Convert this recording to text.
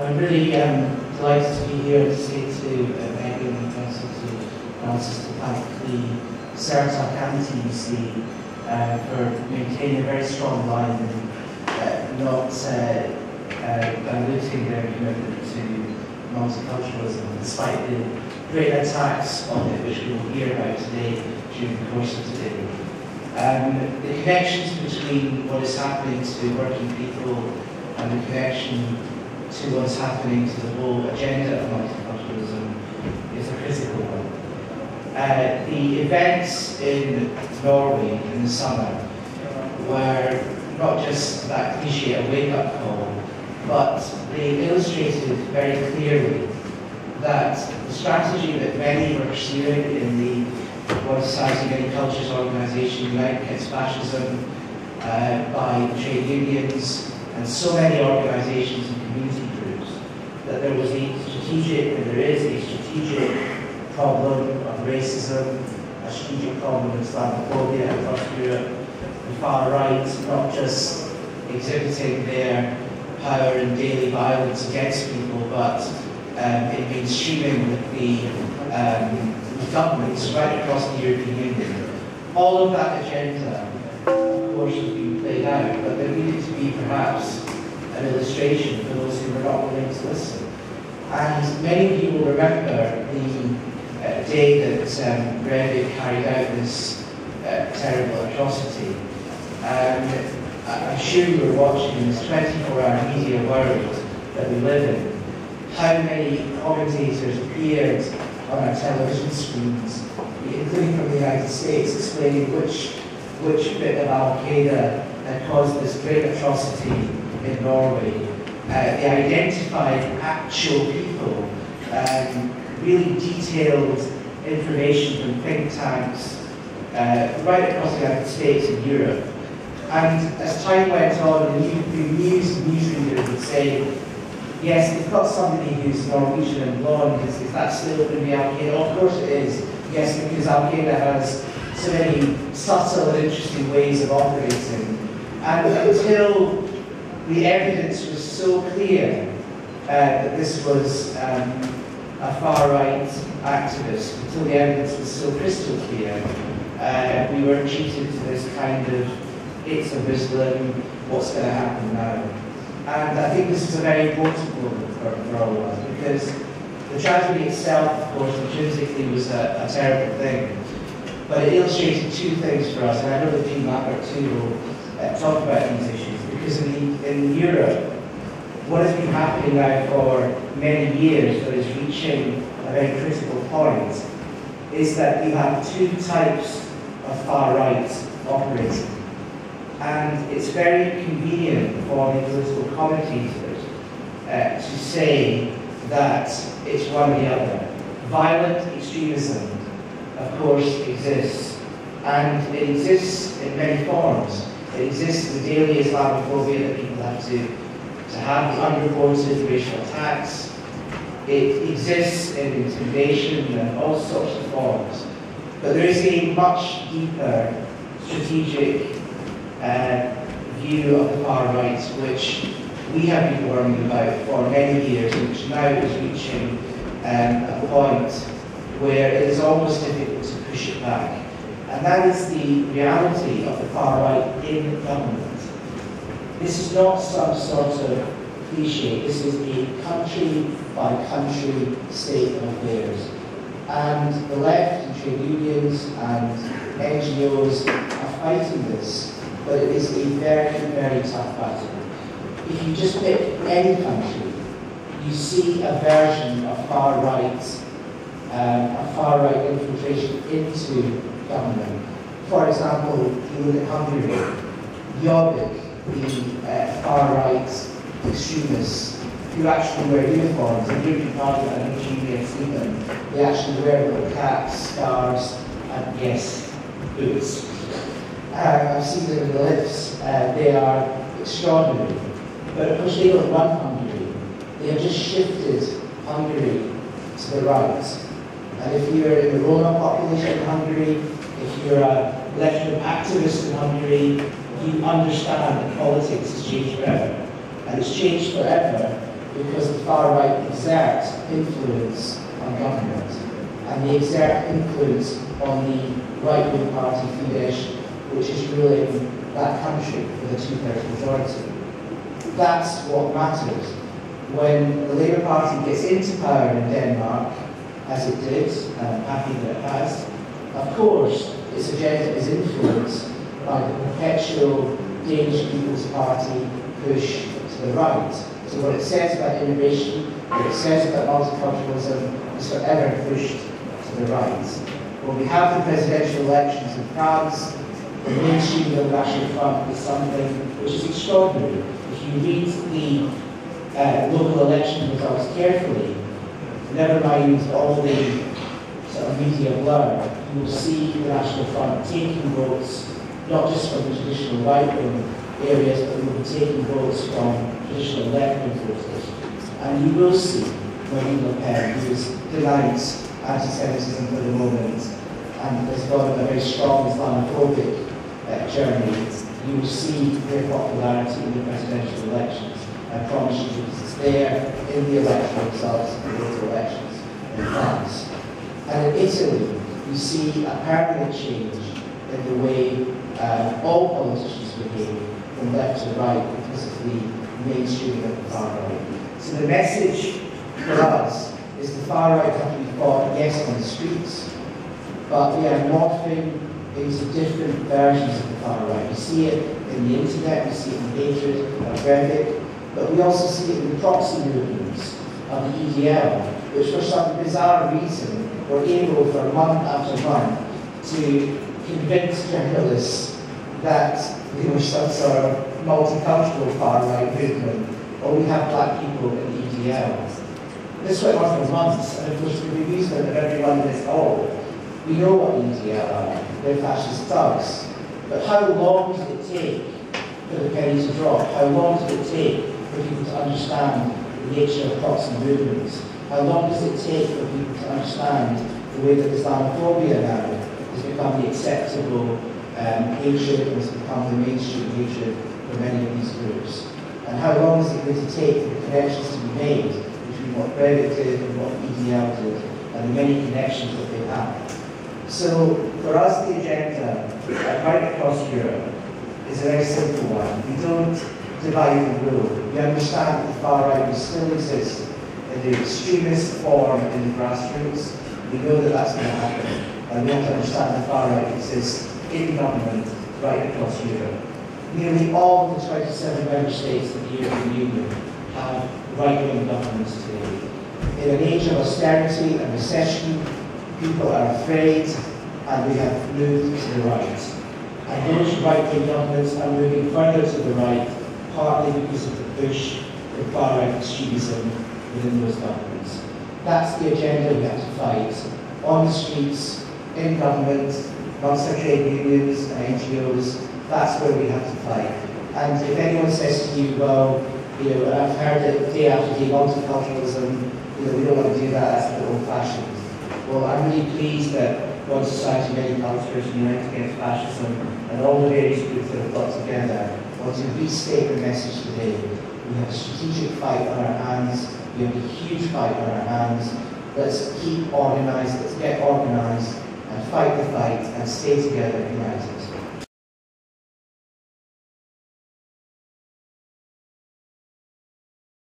I'm really delighted to be here to say to Megan and also to Francis to thank the CERTA County UC for maintaining a very strong line and not diluting their commitment to multiculturalism, despite the great attacks on it which we will hear about today during the course of today. The connections between what is happening to working people and the connection to what's happening to the whole agenda of multiculturalism is a critical one. The events in Norway in the summer were not just that cliche a wake-up call, but they illustrated very clearly that the strategy that many were pursuing in the One Society, Many Cultures organisation, Unite Against Fascism, by trade unions and so many organisations and community groups, that there was a strategic, and there is a strategic problem of racism, a strategic problem of Islamophobia across Europe, the far right not just exhibiting their power and daily violence against people, but it mainstreaming with the governments right across the European Union. All of that agenda, of course, has been played out, but there needed to be perhaps an illustration for those who were not willing to listen. And many of you will remember the day that Breivik carried out this terrible atrocity. I'm sure you were watching in this 24-hour media world that we live in, how many commentators appeared on our television screens, including from the United States, explaining which bit of Al-Qaeda had caused this great atrocity in Norway. They identified actual people, really detailed information from think tanks right across the United States and Europe. And as time went on, the newsreaders would say, yes, they've got somebody who's Norwegian and blonde. Is that still going to be Al-Qaeda? Of course it is. Yes, because Al-Qaeda has so many subtle and interesting ways of operating. And until the evidence was so clear that this was a far-right activist, until the evidence was so crystal clear, we were treated to this kind of, it's a Muslim, what's going to happen now? And I think this is a very important moment for all of us, because the tragedy itself, of course, intrinsically was a terrible thing. But it illustrated two things for us, and I know that Jean Lambert too will talk about these issues, because in Europe, what has been happening now for many years that is reaching a very critical point is that we have two types of far-right operating. And it's very convenient for the political commentators to say that it's one or the other. Violent extremism, of course, exists, and it exists in many forms. It exists in the daily Islamophobia that people have to have, the unreported racial attacks. It exists in intimidation and all sorts of forms. But there is a much deeper strategic view of the far right, which we have been warning about for many years, and which now is reaching a point where it is almost difficult to push it back. And that is the reality of the far right in government. This is not some sort of cliche, this is a country-by-country state of affairs. And the left and trade unions and NGOs are fighting this, but it is a very, very tough battle. If you just pick any country, you see a version of far-right infiltration into government. For example, you look at Hungary, Jobbik, the far-right extremists who actually wear uniforms. In the European Parliament, I know you may have seen them. They actually wear little caps, scarves, and yes, boots. I've seen them in the lifts. They are extraordinary. But of course, they don't run Hungary. They have just shifted Hungary to the right. And if you're in the Roma population in Hungary, if you're a left-wing activist in Hungary, you understand that politics has changed forever. And it's changed forever because the far right exert influence on government, and they exert influence on the right-wing party Fidesz, which is ruling that country with a two-thirds majority. That's what matters. When the Labour Party gets into power in Denmark, as it did, and I'm happy that it has, of course, its agenda is influenced by the perpetual Danish People's Party push to the right. So what it says about innovation, what it says about multiculturalism, is forever pushed to the right. When we have the presidential elections in France, the mainstream of the National Front is something which is extraordinary. If you read the local election results carefully, never mind all the sort of media blur, you will see the National Front taking votes, not just from the traditional right-wing areas, but they will be taking votes from traditional left-wing voters. And you will see Marine Le Pen, who has denied anti-Semitism for the moment, and has got a very strong Islamophobic journey, you will see their popularity in the presidential elections. I promise you, because it's there in the electoral results of the local elections in France. And in Italy, you see a permanent change in the way all politicians behave from left to right because of the mainstreaming of the far right. So the message for us is the far right have to be fought, yes, on the streets, but they are morphing into different versions of the far right. We see it in the internet, we see it in hatred and rhetoric, but we also see it in the proxy movements of the EDL, which for some bizarre reason were able for month after month to convince journalists that we were some sort of multicultural far right movement, or we have black people in the EDL. This went on for months, and of course the amusement of everyone is, oh, we know what EDL are, they're fascist thugs. But how long did it take for the penny to drop? How long did it take for people to understand the nature of proxy movements? How long does it take for people to understand the way that Islamophobia now has become the acceptable hatred and has become the mainstream hatred for many of these groups? And how long is it going to take for the connections to be made between what Reddit did and what EDL did, and the many connections that they have? So, for us, the agenda, right across Europe, is a very simple one. We don't divide and rule. We understand that the far right will still exist in the extremist form in the grassroots. We know that that's going to happen. And we have to understand the far right exists in government right across Europe. Nearly all of the 27 member states of the European Union have right-wing governments today. In an age of austerity and recession, people are afraid, and we have moved to the right. And those right-wing governments are moving further to the right, partly because of the push for far-right extremism within those governments. That's the agenda we have to fight, on the streets, in government, amongst our trade unions and NGOs. That's where we have to fight. And if anyone says to you, well, I've heard it day after day, multiculturalism, we don't want to do that, that's a bit old-fashioned. Well, I'm really pleased that one society, many cultures unite against fascism, and all the various groups that have got together want to restate the message today. We have a strategic fight on our hands, we have a huge fight on our hands. Let's keep organised, let's get organised, and fight the fight, and stay together united.